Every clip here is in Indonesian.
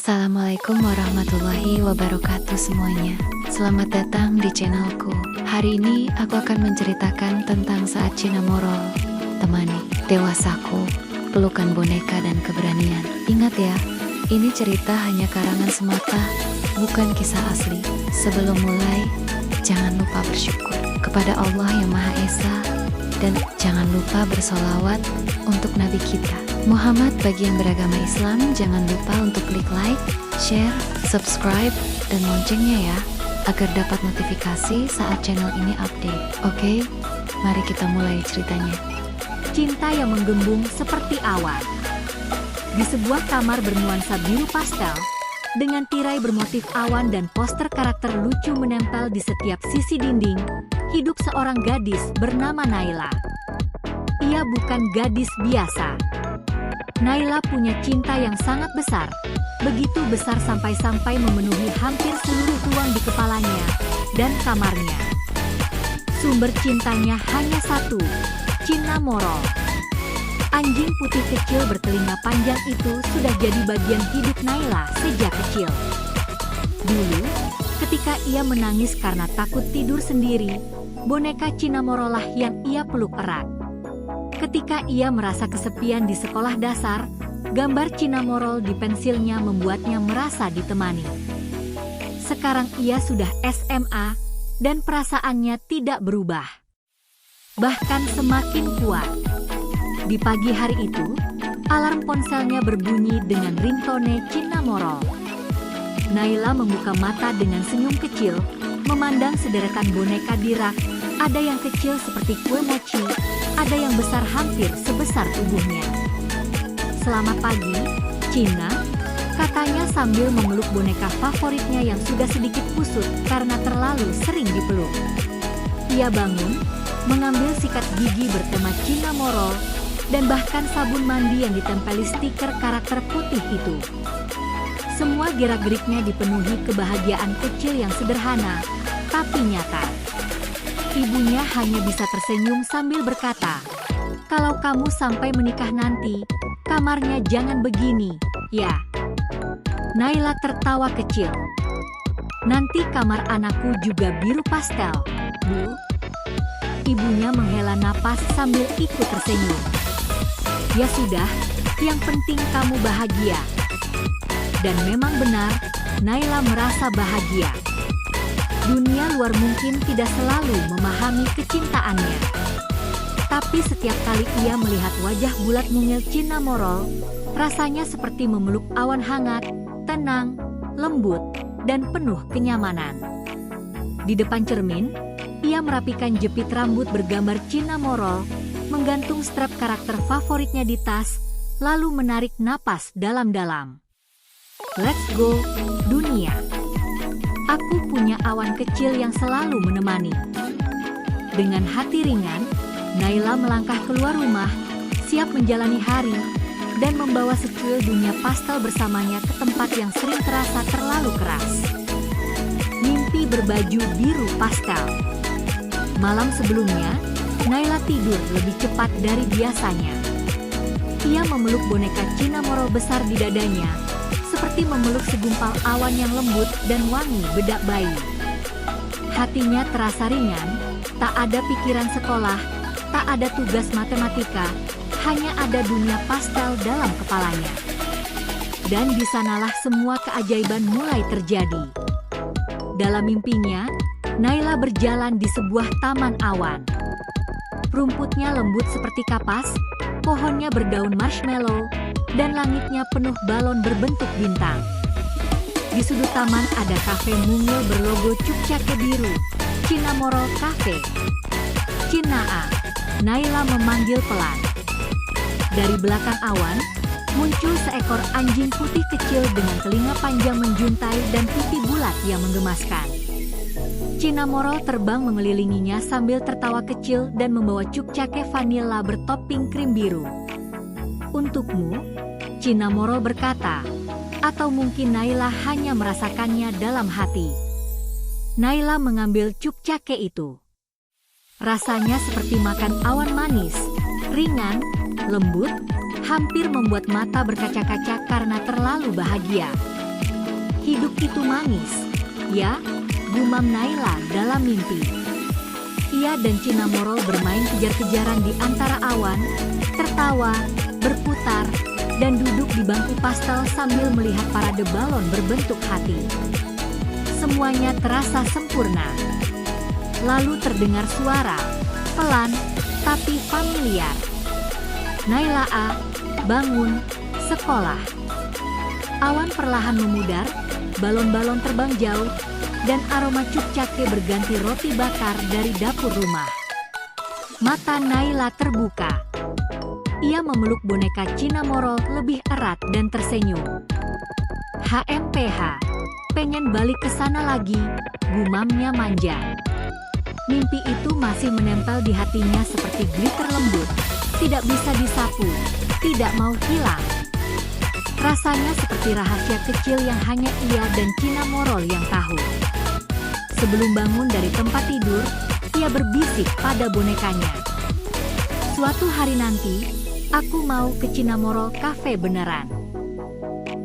Assalamualaikum warahmatullahi wabarakatuh semuanya. Selamat datang di channelku. Hari ini aku akan menceritakan tentang saat Cinnamoroll temani dewasaku, pelukan boneka dan keberanian. Ingat ya, ini cerita hanya karangan semata, bukan kisah asli. Sebelum mulai, jangan lupa bersyukur kepada Allah yang Maha Esa dan jangan lupa bersolawat untuk Nabi kita Muhammad. Bagi yang beragama Islam, jangan lupa untuk klik like, share, subscribe, dan loncengnya ya, agar dapat notifikasi saat channel ini update. Oke, mari kita mulai ceritanya. Cinta yang menggembung seperti awan. Di sebuah kamar bernuansa biru pastel, dengan tirai bermotif awan dan poster karakter lucu menempel di setiap sisi dinding, hidup seorang gadis bernama Naila. Ia bukan gadis biasa. Naila punya cinta yang sangat besar, begitu besar sampai-sampai memenuhi hampir seluruh ruang di kepalanya dan kamarnya. Sumber cintanya hanya satu, Cinnamoroll. Anjing putih kecil bertelinga panjang itu sudah jadi bagian hidup Naila sejak kecil. Dulu, ketika ia menangis karena takut tidur sendiri, boneka Cinnamoroll lah yang ia peluk erat. Ketika ia merasa kesepian di sekolah dasar, gambar Cinnamoroll di pensilnya membuatnya merasa ditemani. Sekarang ia sudah SMA dan perasaannya tidak berubah, bahkan semakin kuat. Di pagi hari itu, alarm ponselnya berbunyi dengan ringtone Cinnamoroll. Naila membuka mata dengan senyum kecil, memandang sederetan boneka di rak. Ada yang kecil seperti kue mochi, ada yang besar hampir sebesar tubuhnya. "Selamat pagi, Cina," katanya sambil memeluk boneka favoritnya yang sudah sedikit kusut karena terlalu sering dipeluk. Ia bangun, mengambil sikat gigi bertema Cinnamoroll, dan bahkan sabun mandi yang ditempeli stiker karakter putih itu. Semua gerak-geriknya dipenuhi kebahagiaan kecil yang sederhana, tapi nyata. Ibunya hanya bisa tersenyum sambil berkata, "Kalau kamu sampai menikah nanti, kamarnya jangan begini, ya." Naila tertawa kecil. "Nanti kamar anakku juga biru pastel, Bu." Ibunya menghela napas sambil ikut tersenyum. "Ya sudah, yang penting kamu bahagia." Dan memang benar, Naila merasa bahagia. Dunia luar mungkin tidak selalu memahami kecintaannya. Tapi setiap kali ia melihat wajah bulat mungil Cinnamoroll, rasanya seperti memeluk awan hangat, tenang, lembut, dan penuh kenyamanan. Di depan cermin, ia merapikan jepit rambut bergambar Cinnamoroll, menggantung strap karakter favoritnya di tas, lalu menarik napas dalam-dalam. "Let's go, dunia. Aku punya awan kecil yang selalu menemani." Dengan hati ringan, Naila melangkah keluar rumah, siap menjalani hari, dan membawa secuil dunia pastel bersamanya ke tempat yang sering terasa terlalu keras. Mimpi berbaju biru pastel. Malam sebelumnya, Naila tidur lebih cepat dari biasanya. Ia memeluk boneka Cinnamoroll besar di dadanya, seperti memeluk segumpal awan yang lembut dan wangi bedak bayi. Hatinya terasa ringan, tak ada pikiran sekolah, tak ada tugas matematika, hanya ada dunia pastel dalam kepalanya. Dan di sanalah semua keajaiban mulai terjadi. Dalam mimpinya, Naila berjalan di sebuah taman awan. Rumputnya lembut seperti kapas, pohonnya berdaun marshmallow, dan langitnya penuh balon berbentuk bintang. Di sudut taman ada kafe mungil berlogo Cukcake biru, Cinnamoroll Cafe. "Cinnaa," Naila memanggil pelan. Dari belakang awan, muncul seekor anjing putih kecil dengan telinga panjang menjuntai dan pipi bulat yang menggemaskan. Cinnamoroll terbang mengelilinginya sambil tertawa kecil dan membawa Cukcake vanilla bertopping krim biru. "Untukmu," Cinnamoroll berkata, atau mungkin Naila hanya merasakannya dalam hati. Naila mengambil Cukcake itu. Rasanya seperti makan awan manis, ringan, lembut, hampir membuat mata berkaca-kaca karena terlalu bahagia. Hidup itu manis, ya, gumam Naila dalam mimpi. Ia dan Cinamoro bermain kejar-kejaran di antara awan, tertawa, berputar, dan duduk di bangku pastel sambil melihat parade balon berbentuk hati. Semuanya terasa sempurna. Lalu terdengar suara, pelan, tapi familiar. Naila A, bangun, sekolah. Awan perlahan memudar, balon-balon terbang jauh, dan aroma cukcake berganti roti bakar dari dapur rumah. Mata Naila terbuka. Ia memeluk boneka Cinamoro lebih erat dan tersenyum. HMPH, pengen balik ke sana lagi, gumamnya manja. Mimpi itu masih menempel di hatinya seperti glitter lembut, tidak bisa disapu, tidak mau hilang. Rasanya seperti rahasia kecil yang hanya ia dan Cinamoro yang tahu. Sebelum bangun dari tempat tidur, ia berbisik pada bonekanya. Suatu hari nanti, aku mau ke Cinamoro Cafe beneran.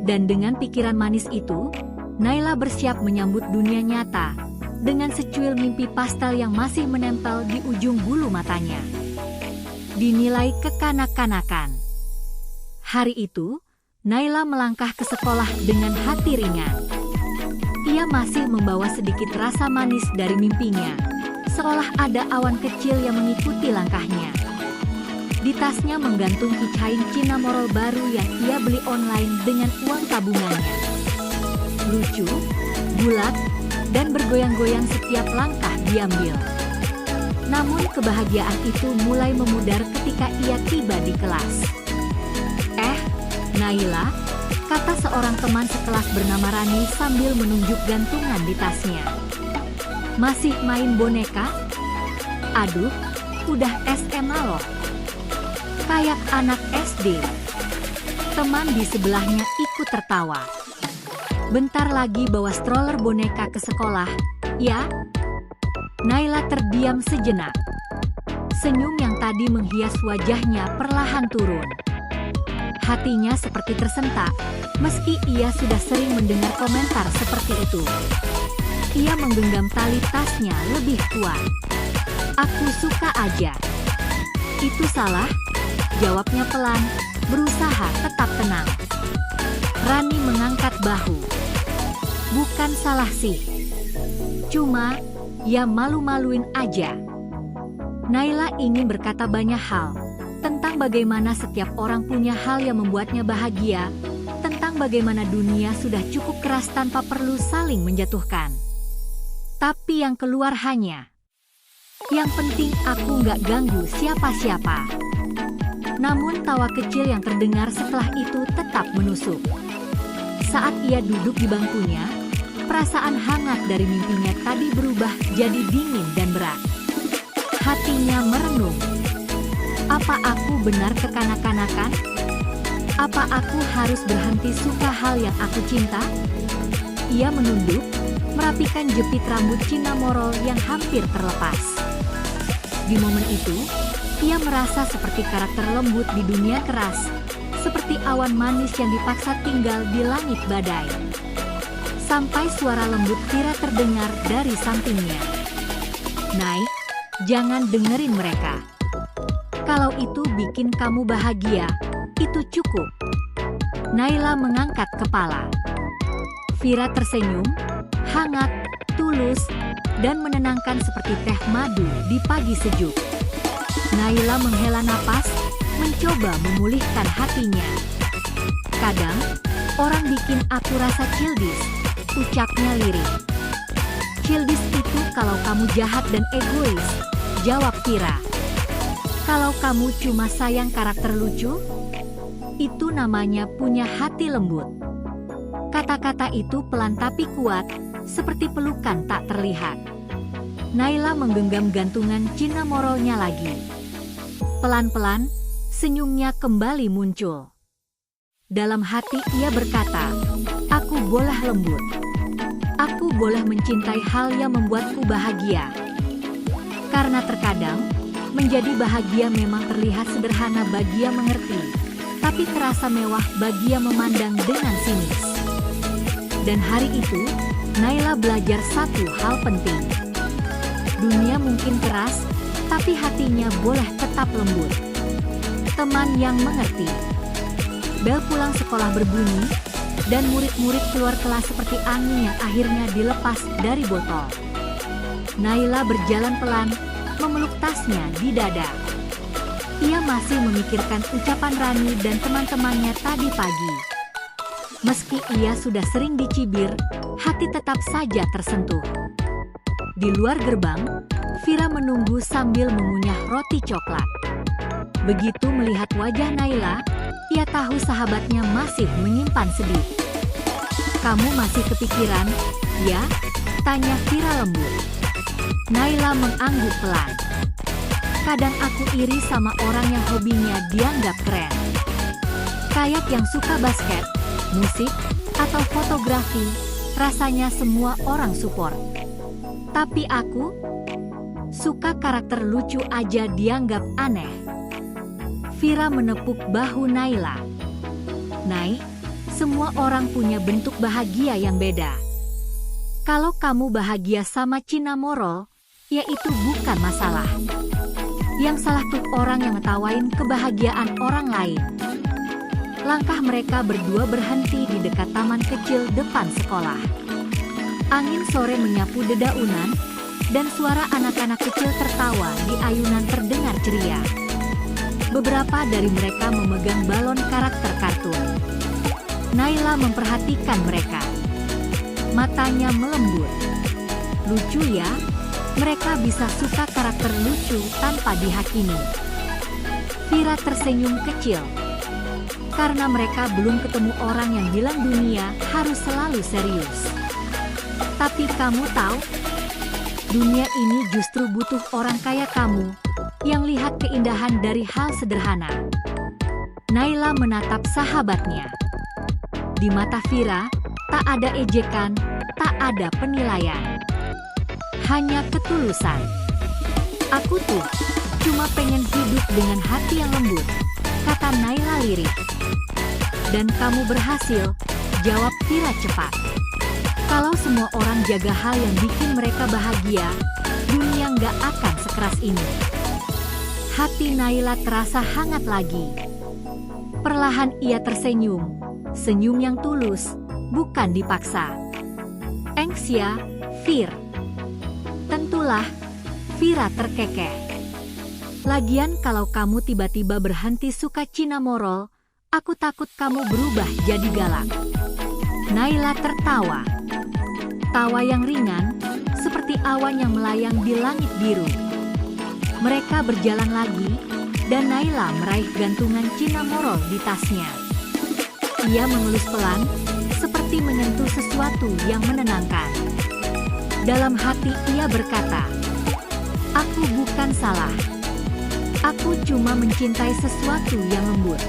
Dan dengan pikiran manis itu, Naila bersiap menyambut dunia nyata, dengan secuil mimpi pastel yang masih menempel di ujung bulu matanya. Dinilai kekanak-kanakan. Hari itu, Naila melangkah ke sekolah dengan hati ringan. Ia masih membawa sedikit rasa manis dari mimpinya, seolah ada awan kecil yang mengikuti langkahnya. Di tasnya menggantung keychain Cinamoro baru yang ia beli online dengan uang tabungannya. Lucu, bulat, dan bergoyang-goyang setiap langkah diambil. Namun kebahagiaan itu mulai memudar ketika ia tiba di kelas. Naila, kata seorang teman sekelas bernama Rani sambil menunjuk gantungan di tasnya. Masih main boneka? Aduh, udah SMA loh. Kayak anak SD. Teman di sebelahnya ikut tertawa. Bentar lagi bawa stroller boneka ke sekolah, ya? Naila terdiam sejenak. Senyum yang tadi menghias wajahnya perlahan turun. Hatinya seperti tersentak, meski ia sudah sering mendengar komentar seperti itu. Ia menggenggam tali tasnya lebih kuat. Aku suka aja. Itu salah? Jawabnya pelan, berusaha tetap tenang. Rani mengangkat bahu. Bukan salah sih. Cuma, ya malu-maluin aja. Naila ingin berkata banyak hal. Tentang bagaimana setiap orang punya hal yang membuatnya bahagia, tentang bagaimana dunia sudah cukup keras tanpa perlu saling menjatuhkan. Tapi yang keluar hanya, yang penting aku nggak ganggu siapa-siapa. Namun tawa kecil yang terdengar setelah itu tetap menusuk. Saat ia duduk di bangkunya, perasaan hangat dari mimpinya tadi berubah jadi dingin dan berat. Hatinya merenung. Apa aku benar kekanak-kanakan? Apa aku harus berhenti suka hal yang aku cinta? Ia menunduk, merapikan jepit rambut Cinamoro yang hampir terlepas. Di momen itu, ia merasa seperti karakter lembut di dunia keras, seperti awan manis yang dipaksa tinggal di langit badai. Sampai suara lembut Vira terdengar dari sampingnya. Naik, jangan dengerin mereka. Kalau itu bikin kamu bahagia, itu cukup. Naila mengangkat kepala. Vira tersenyum, hangat, tulus, dan menenangkan seperti teh madu di pagi sejuk. Naila menghela napas, mencoba memulihkan hatinya. Kadang, orang bikin aku rasa childish, ucapnya lirik. Childish itu kalau kamu jahat dan egois, jawab Vira. Kalau kamu cuma sayang karakter lucu, itu namanya punya hati lembut. Kata-kata itu pelan tapi kuat, seperti pelukan tak terlihat. Naila menggenggam gantungan Cinamoro-nya lagi. Pelan-pelan, senyumnya kembali muncul. Dalam hati ia berkata, aku boleh lembut. Aku boleh mencintai hal yang membuatku bahagia. Karena terkadang, menjadi bahagia memang terlihat sederhana bagi yang mengerti, tapi terasa mewah bagi yang memandang dengan sinis. Dan hari itu, Naila belajar satu hal penting. Dunia mungkin keras, tapi hatinya boleh tetap lembut. Teman yang mengerti. Bel pulang sekolah berbunyi, dan murid-murid keluar kelas seperti angin yang akhirnya dilepas dari botol. Naila berjalan pelan, memeluk tasnya di dada. Ia masih memikirkan ucapan Rani dan teman-temannya tadi pagi. Meski ia sudah sering dicibir, hati tetap saja tersentuh. Di luar gerbang, Vira menunggu sambil mengunyah roti coklat. Begitu melihat wajah Naila, ia tahu sahabatnya masih menyimpan sedih. "Kamu masih kepikiran, ya?" tanya Vira lembut. Naila mengangguk pelan. "Kadang aku iri sama orang yang hobinya dianggap keren. Kayak yang suka basket, musik, atau fotografi, rasanya semua orang support. Tapi aku suka karakter lucu aja dianggap aneh." Vira menepuk bahu Naila. "Nay, semua orang punya bentuk bahagia yang beda. Kalau kamu bahagia sama Cinnamoroll, ya itu bukan masalah. Yang salah tuh orang yang ngetawain kebahagiaan orang lain." Langkah mereka berdua berhenti di dekat taman kecil depan sekolah. Angin sore menyapu dedaunan, dan suara anak-anak kecil tertawa di ayunan terdengar ceria. Beberapa dari mereka memegang balon karakter kartun. Naila memperhatikan mereka. Matanya melembut. Lucu ya, mereka bisa suka karakter lucu tanpa dihakimi. Vira tersenyum kecil. Karena mereka belum ketemu orang yang bilang dunia harus selalu serius. Tapi kamu tahu, dunia ini justru butuh orang kayak kamu, yang lihat keindahan dari hal sederhana. Naila menatap sahabatnya. Di mata Vira, tak ada ejekan, tak ada penilaian. Hanya ketulusan. "Aku tuh cuma pengen hidup dengan hati yang lembut," kata Naila lirik. "Dan kamu berhasil," jawab Vira cepat. "Kalau semua orang jaga hal yang bikin mereka bahagia, dunia nggak akan sekeras ini." Hati Naila terasa hangat lagi. Perlahan ia tersenyum, senyum yang tulus, bukan dipaksa. "Engs ya, Vir." "Tentulah," Vira terkekeh. "Lagian kalau kamu tiba-tiba berhenti suka Cinnamoroll, aku takut kamu berubah jadi galak." Naila tertawa. Tawa yang ringan, seperti awan yang melayang di langit biru. Mereka berjalan lagi, dan Naila meraih gantungan Cinnamoroll di tasnya. Ia mengelus pelan, seperti menyentuh sesuatu yang menenangkan. Dalam hati ia berkata, "Aku bukan salah. Aku cuma mencintai sesuatu yang lembut."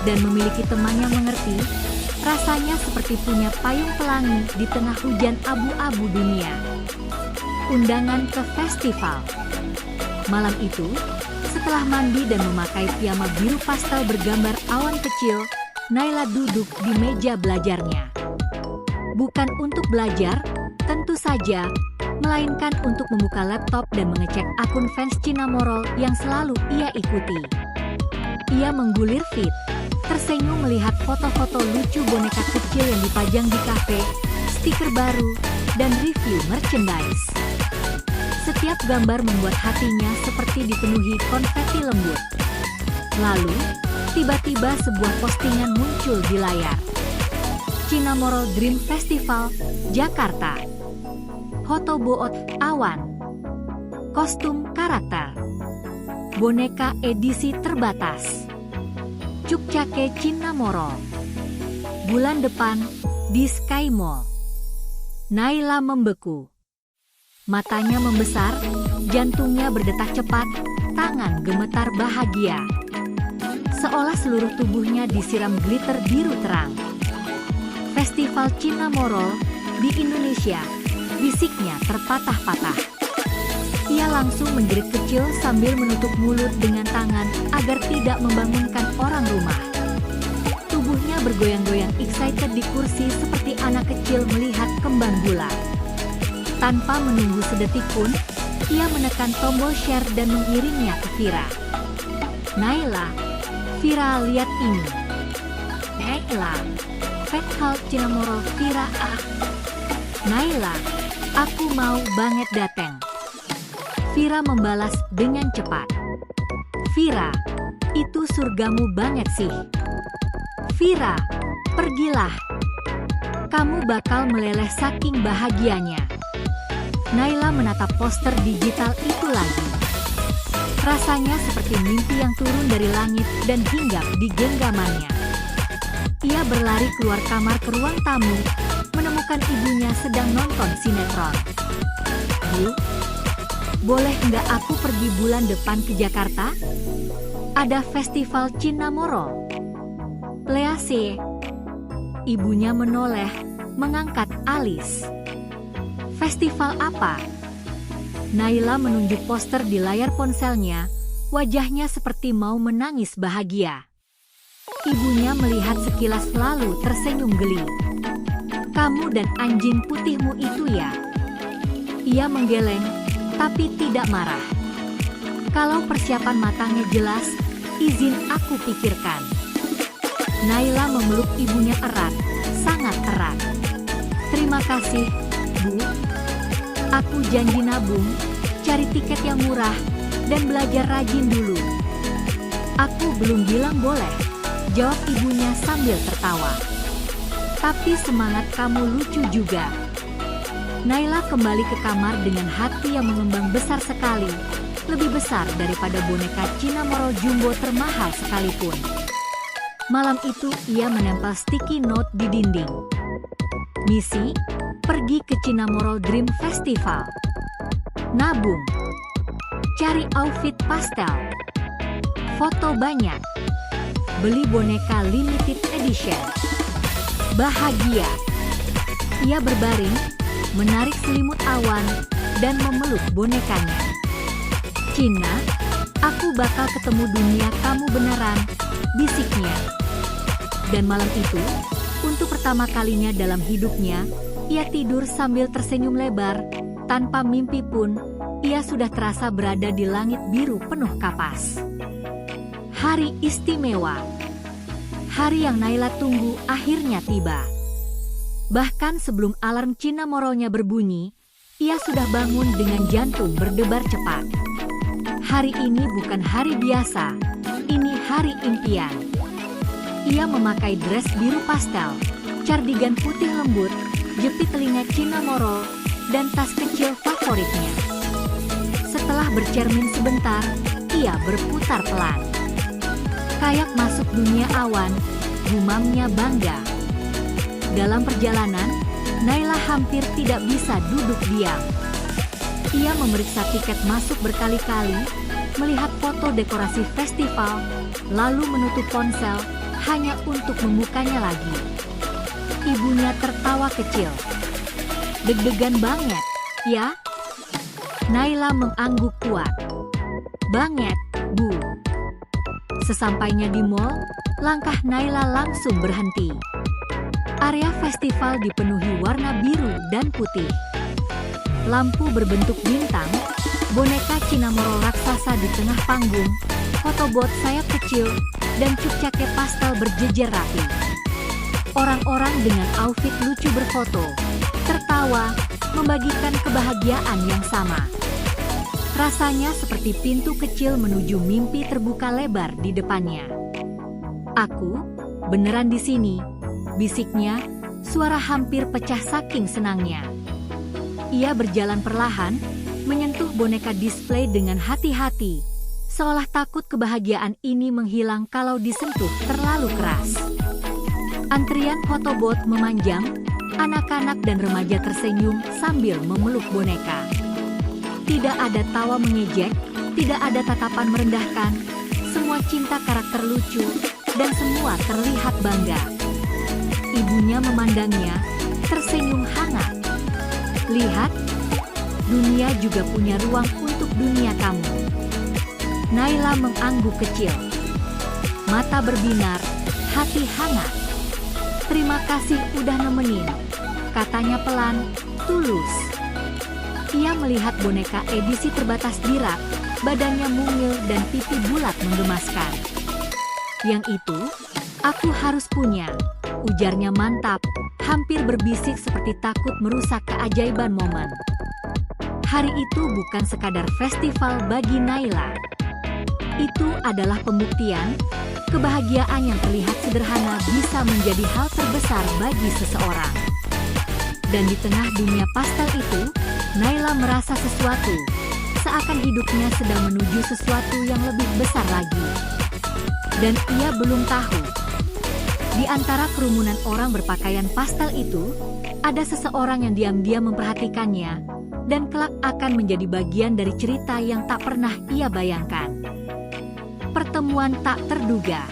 Dan memiliki teman yang mengerti, rasanya seperti punya payung pelangi di tengah hujan abu-abu dunia. Undangan ke festival. Malam itu, setelah mandi dan memakai piyama biru pastel bergambar awan kecil, Naila duduk di meja belajarnya. Bukan untuk belajar, tentu saja, melainkan untuk membuka laptop dan mengecek akun fans Cinnamoroll yang selalu ia ikuti. Ia menggulir feed, tersenyum melihat foto-foto lucu boneka kecil yang dipajang di kafe, stiker baru, dan review merchandise. Setiap gambar membuat hatinya seperti dipenuhi konfeti lembut. Lalu, tiba-tiba sebuah postingan muncul di layar. Cinnamoroll Dream Festival, Jakarta. Foto boot awan. Kostum karakter. Boneka edisi terbatas. Cukcake Cinnamoroll. Bulan depan, di Sky Mall. Naila membeku. Matanya membesar, jantungnya berdetak cepat, tangan gemetar bahagia. Seolah seluruh tubuhnya disiram glitter biru terang. Festival Cinnamoroll di Indonesia, bisiknya terpatah-patah. Ia langsung menjerit kecil sambil menutup mulut dengan tangan agar tidak membangunkan orang rumah. Tubuhnya bergoyang-goyang excited di kursi seperti anak kecil melihat kembang bulan. Tanpa menunggu sedetik pun, ia menekan tombol share dan mengirimnya ke Vira. Naila, Vira lihat ini. Naila, Fatal Cinnamoroll Vira ah. Naila, aku mau banget dateng. Vira membalas dengan cepat. Vira, itu surgamu banget sih. Vira, pergilah. Kamu bakal meleleh saking bahagianya. Naila menatap poster digital itu lagi. Rasanya seperti mimpi yang turun dari langit dan hinggap di genggamannya. Ia berlari keluar kamar ke ruang tamu, menemukan ibunya sedang nonton sinetron. Bu, boleh nggak aku pergi bulan depan ke Jakarta? Ada festival Cinnamoroll. Please. Ibunya menoleh, mengangkat alis. Festival apa? Naila menunjuk poster di layar ponselnya, wajahnya seperti mau menangis bahagia. Ibunya melihat sekilas lalu tersenyum geli. Kamu dan anjing putihmu itu ya? Ia menggeleng, tapi tidak marah. Kalau persiapan matangnya jelas, izin aku pikirkan. Naila memeluk ibunya erat, sangat erat. Terima kasih, Bu. Aku janji nabung, cari tiket yang murah, dan belajar rajin dulu. Aku belum bilang boleh, jawab ibunya sambil tertawa. Tapi semangat kamu lucu juga. Naila kembali ke kamar dengan hati yang mengembang besar sekali, lebih besar daripada boneka Cinnamoroll jumbo termahal sekalipun. Malam itu ia menempel sticky note di dinding. Misi, pergi ke Cinnamoroll Dream Festival. Nabung. Cari outfit pastel. Foto banyak. Beli boneka limited edition. Bahagia. Ia berbaring, menarik selimut awan, dan memeluk bonekanya. Cina, aku bakal ketemu dunia kamu beneran, bisiknya. Dan malam itu, untuk pertama kalinya dalam hidupnya, ia tidur sambil tersenyum lebar. Tanpa mimpi pun, ia sudah terasa berada di langit biru penuh kapas. Hari istimewa. Hari yang Naila tunggu akhirnya tiba. Bahkan sebelum alarm Cinnamoroll-nya berbunyi, ia sudah bangun dengan jantung berdebar cepat. Hari ini bukan hari biasa, ini hari impian. Ia memakai dress biru pastel, cardigan putih lembut, jepit telinga Cinnamoroll, dan tas kecil favoritnya. Setelah bercermin sebentar, ia berputar pelan. Kayak masuk dunia awan, gumamnya bangga. Dalam perjalanan, Naila hampir tidak bisa duduk diam. Ia memeriksa tiket masuk berkali-kali, melihat foto dekorasi festival, lalu menutup ponsel, hanya untuk membukanya lagi. Ibunya tertawa kecil. Deg-degan banget, ya? Naila mengangguk kuat. Banget, Bu. Sesampainya di mall, langkah Naila langsung berhenti. Area festival dipenuhi warna biru dan putih. Lampu berbentuk bintang, boneka Cinnamoroll raksasa di tengah panggung, fotobot sayap kecil, dan cupcake pastel berjejer rapi. Orang-orang dengan outfit lucu berfoto, tertawa, membagikan kebahagiaan yang sama. Rasanya seperti pintu kecil menuju mimpi terbuka lebar di depannya. Aku, beneran di sini, bisiknya, suara hampir pecah saking senangnya. Ia berjalan perlahan, menyentuh boneka display dengan hati-hati, seolah takut kebahagiaan ini menghilang kalau disentuh terlalu keras. Antrian fotobot memanjang, anak-anak dan remaja tersenyum sambil memeluk boneka. Tidak ada tawa mengejek, tidak ada tatapan merendahkan, semua cinta karakter lucu, dan semua terlihat bangga. Ibunya memandangnya, tersenyum hangat. Lihat, dunia juga punya ruang untuk dunia kamu. Naila mengangguk kecil. Mata berbinar, hati hangat. Terima kasih udah nemenin. Katanya pelan, tulus. Ia melihat boneka edisi terbatas di rak, badannya mungil dan pipi bulat menggemaskan. Yang itu, aku harus punya, ujarnya mantap, hampir berbisik seperti takut merusak keajaiban momen. Hari itu bukan sekadar festival bagi Naila. Itu adalah pembuktian, kebahagiaan yang terlihat sederhana bisa menjadi hal terbesar bagi seseorang. Dan di tengah dunia pastel itu, Naila merasa sesuatu, seakan hidupnya sedang menuju sesuatu yang lebih besar lagi. Dan ia belum tahu. Di antara kerumunan orang berpakaian pastel itu, ada seseorang yang diam-diam memperhatikannya, dan kelak akan menjadi bagian dari cerita yang tak pernah ia bayangkan. Pertemuan tak terduga.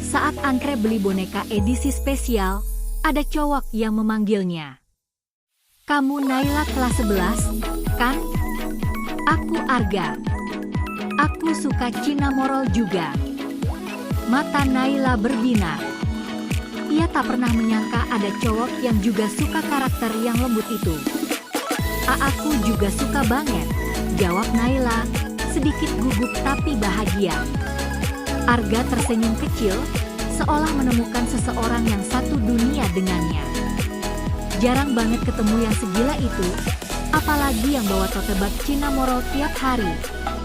Saat antre beli boneka edisi spesial, ada cowok yang memanggilnya. "Kamu Naila kelas 11, kan?" "Aku Arga. Aku suka Cinnamoroll juga." Mata Naila berbinar. Ia tak pernah menyangka ada cowok yang juga suka karakter yang lembut itu. Aku juga suka banget," jawab Naila, sedikit gugup tapi bahagia. Arga tersenyum kecil, seolah menemukan seseorang yang satu dunia dengannya. Jarang banget ketemu yang segila itu, apalagi yang bawa tote bag Cinnamoroll tiap hari,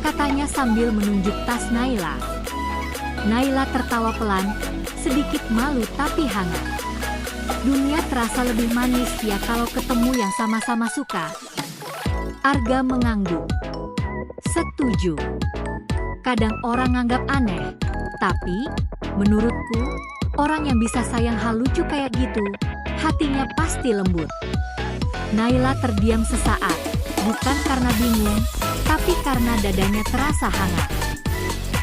katanya sambil menunjuk tas Naila. Naila tertawa pelan, sedikit malu tapi hangat. Dunia terasa lebih manis ya kalau ketemu yang sama-sama suka. Arga mengangguk. Setuju. Kadang orang anggap aneh, tapi menurutku, orang yang bisa sayang hal lucu kayak gitu, hatinya pasti lembut. Naila terdiam sesaat, bukan karena bingung, tapi karena dadanya terasa hangat.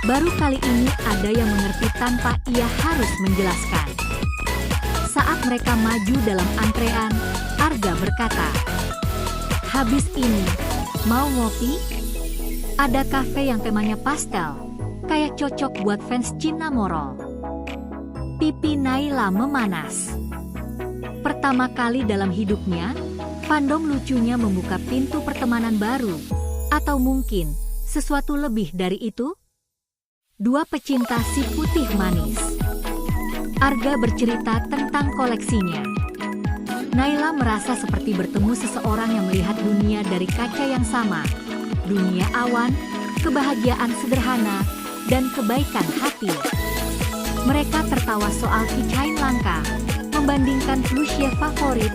Baru kali ini ada yang mengerti tanpa ia harus menjelaskan. Saat mereka maju dalam antrean, Arga berkata, "Habis ini, mau ngopi? Ada kafe yang temanya pastel, kayak cocok buat fans Cinnamoroll." Pipi Naila memanas. Pertama kali dalam hidupnya, fandom lucunya membuka pintu pertemanan baru. Atau mungkin, sesuatu lebih dari itu? Dua pecinta si putih manis. Arga bercerita tentang koleksinya. Naila merasa seperti bertemu seseorang yang melihat dunia dari kaca yang sama. Dunia awan, kebahagiaan sederhana, dan kebaikan hati. Mereka tertawa soal keychain langka, membandingkan plushie favorit,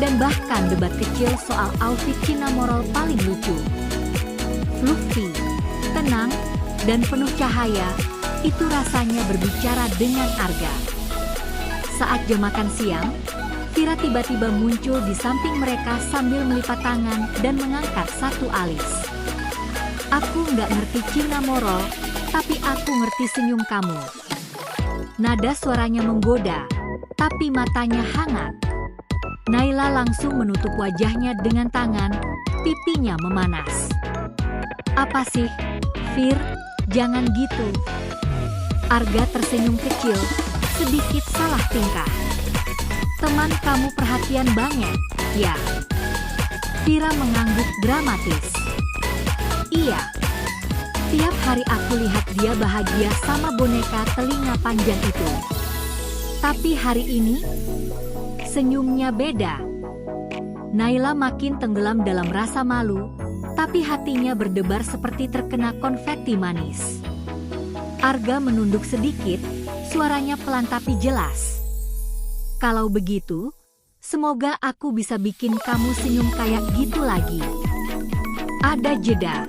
dan bahkan debat kecil soal outfit Cinnamoroll paling lucu. Fluffy, tenang, dan penuh cahaya, itu rasanya berbicara dengan Arga. Saat jam makan siang, Vira tiba-tiba muncul di samping mereka sambil melipat tangan dan mengangkat satu alis. "Aku nggak ngerti Cinnamoroll, tapi aku ngerti senyum kamu." Nada suaranya menggoda, tapi matanya hangat. Naila langsung menutup wajahnya dengan tangan, pipinya memanas. "Apa sih, Vir? Jangan gitu." Arga tersenyum kecil, sedikit salah tingkah. "Teman kamu perhatian banget, ya?" Vira mengangguk dramatis. "Iya. Tiap hari aku lihat dia bahagia sama boneka telinga panjang itu. Tapi hari ini, senyumnya beda." Naila makin tenggelam dalam rasa malu, tapi hatinya berdebar seperti terkena konfeti manis. Arga menunduk sedikit, suaranya pelan tapi jelas. "Kalau begitu, semoga aku bisa bikin kamu senyum kayak gitu lagi." Ada jeda.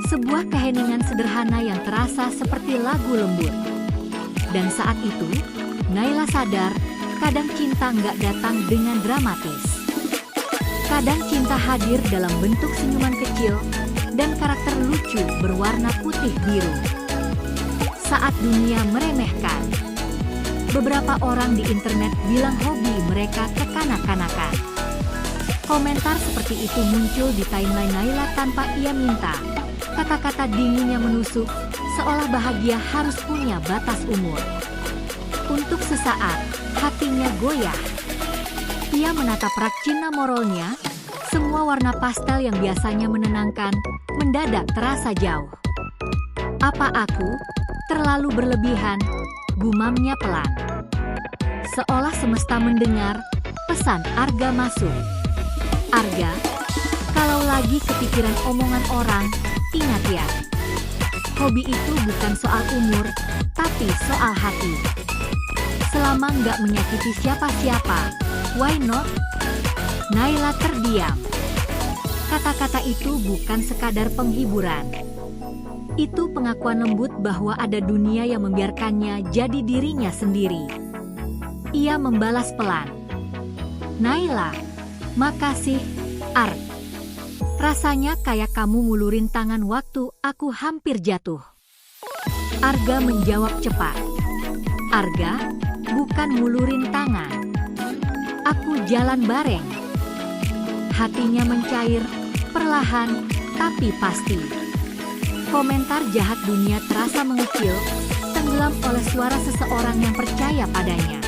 Sebuah keheningan sederhana yang terasa seperti lagu lembut. Dan saat itu, Naila sadar, kadang cinta nggak datang dengan dramatis. Kadang cinta hadir dalam bentuk senyuman kecil, dan karakter lucu berwarna putih biru. Saat dunia meremehkan, beberapa orang di internet bilang hobi mereka kekanak-kanakan. Komentar seperti itu muncul di timeline Naila tanpa ia minta. Kata-kata dingin yang menusuk, seolah bahagia harus punya batas umur. Untuk sesaat, hatinya goyah. Ia menatap rak cinnamorollnya. Semua warna pastel yang biasanya menenangkan mendadak terasa jauh. Apa aku terlalu berlebihan? Gumamnya pelan. Seolah semesta mendengar, pesan Arga masuk. Arga, kalau lagi kepikiran omongan orang, ingat ya. Hobi itu bukan soal umur, tapi soal hati. Selama nggak menyakiti siapa-siapa, why not? Naila terdiam. Kata-kata itu bukan sekadar penghiburan. Itu pengakuan lembut bahwa ada dunia yang membiarkannya jadi dirinya sendiri. Ia membalas pelan. Naila, makasih, Art. Rasanya kayak kamu ngulurin tangan waktu aku hampir jatuh. Arga menjawab cepat. Arga, bukan ngulurin tangan. Aku jalan bareng. Hatinya mencair, perlahan, tapi pasti. Komentar jahat dunia terasa mengecil, tenggelam oleh suara seseorang yang percaya padanya.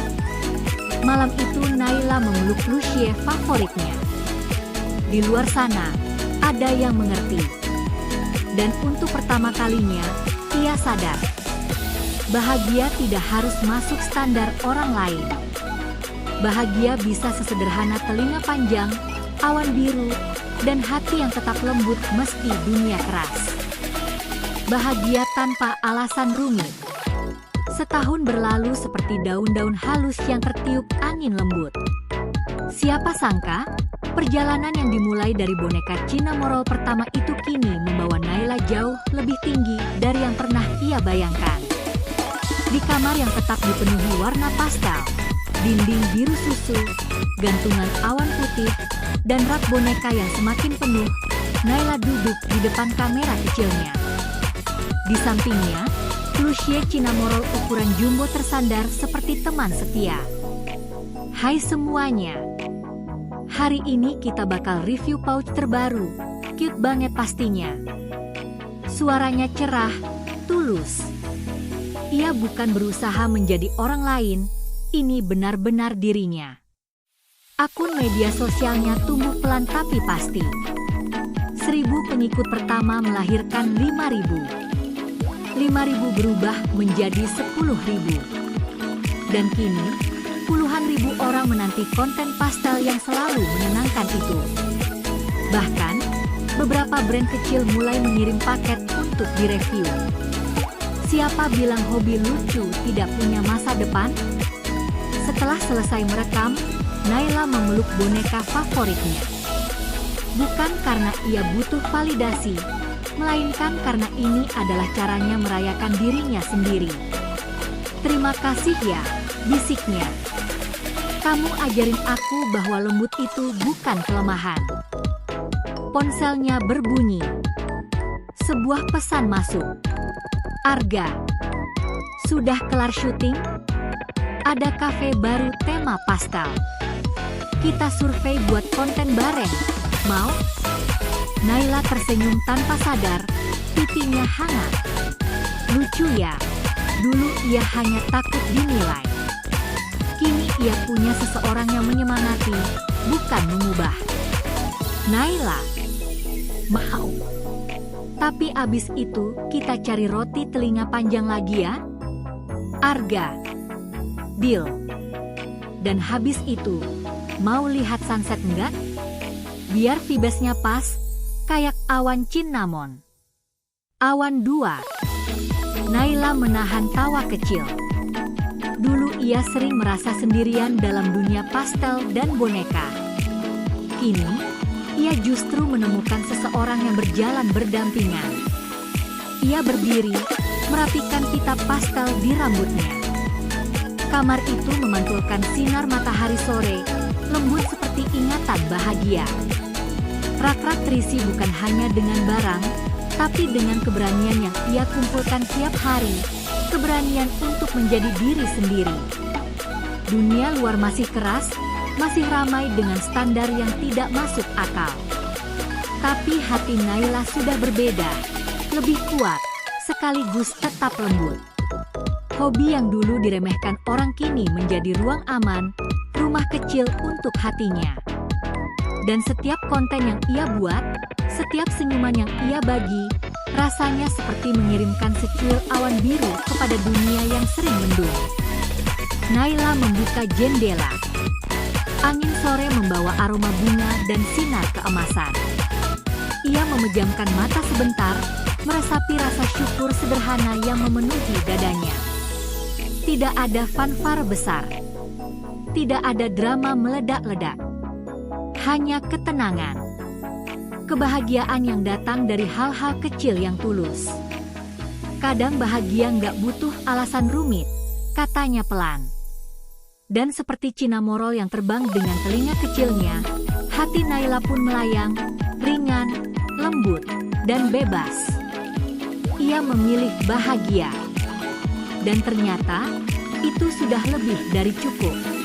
Malam itu Naila memeluk Lucie favoritnya. Di luar sana, ada yang mengerti. Dan untuk pertama kalinya, ia sadar. Bahagia tidak harus masuk standar orang lain. Bahagia bisa sesederhana telinga panjang, awan biru, dan hati yang tetap lembut meski dunia keras. Bahagia tanpa alasan rumit. Setahun berlalu seperti daun-daun halus yang tertiup angin lembut. Siapa sangka, perjalanan yang dimulai dari boneka cinnamoroll pertama itu kini membawa Naila jauh lebih tinggi dari yang pernah ia bayangkan. Di kamar yang tetap dipenuhi warna pastel, dinding biru susu, gantungan awan putih, dan rak boneka yang semakin penuh, Naila duduk di depan kamera kecilnya. Di sampingnya, Lucie cinnamoroll ukuran jumbo tersandar seperti teman setia. Hai semuanya. Hari ini kita bakal review pouch terbaru. Cute banget pastinya. Suaranya cerah, tulus. Ia bukan berusaha menjadi orang lain, ini benar-benar dirinya. Akun media sosialnya tumbuh pelan tapi pasti. 1000 pengikut pertama melahirkan 5000. 5.000 berubah menjadi 10.000. Dan kini, puluhan ribu orang menanti konten pastel yang selalu menenangkan itu. Bahkan, beberapa brand kecil mulai mengirim paket untuk direview. Siapa bilang hobi lucu tidak punya masa depan? Setelah selesai merekam, Naila memeluk boneka favoritnya. Bukan karena ia butuh validasi, melainkan karena ini adalah caranya merayakan dirinya sendiri. Terima kasih ya, bisiknya. Kamu ajarin aku bahwa lembut itu bukan kelemahan. Ponselnya berbunyi. Sebuah pesan masuk. Arga, sudah kelar syuting? Ada kafe baru tema pastel. Kita survei buat konten bareng. Mau? Naila tersenyum tanpa sadar, pipinya hangat. Lucu ya, dulu ia hanya takut dinilai. Kini ia punya seseorang yang menyemangati, bukan mengubah. Naila, mau. Tapi abis itu kita cari roti telinga panjang lagi ya. Arga, deal. Dan habis itu, mau lihat sunset enggak? Biar vibesnya pas, kayak awan cinnamon. Awan 2. Naila menahan tawa kecil. Dulu ia sering merasa sendirian dalam dunia pastel dan boneka. Kini, ia justru menemukan seseorang yang berjalan berdampingan. Ia berdiri, merapikan pita pastel di rambutnya. Kamar itu memantulkan sinar matahari sore, lembut seperti ingatan bahagia. Rak-rak terisi bukan hanya dengan barang, tapi dengan keberanian yang ia kumpulkan tiap hari, keberanian untuk menjadi diri sendiri. Dunia luar masih keras, masih ramai dengan standar yang tidak masuk akal. Tapi hati Naila sudah berbeda, lebih kuat, sekaligus tetap lembut. Hobi yang dulu diremehkan orang kini menjadi ruang aman, rumah kecil untuk hatinya. Dan setiap konten yang ia buat, setiap senyuman yang ia bagi, rasanya seperti mengirimkan secuil awan biru kepada dunia yang sering mendung. Naila membuka jendela. Angin sore membawa aroma bunga dan sinar keemasan. Ia memejamkan mata sebentar, meresapi rasa syukur sederhana yang memenuhi dadanya. Tidak ada fanfare besar. Tidak ada drama meledak-ledak. Hanya ketenangan. Kebahagiaan yang datang dari hal-hal kecil yang tulus. Kadang bahagia nggak butuh alasan rumit, katanya pelan. Dan seperti cinamorol yang terbang dengan telinga kecilnya, hati Naila pun melayang, ringan, lembut, dan bebas. Ia memilih bahagia. Dan ternyata, itu sudah lebih dari cukup.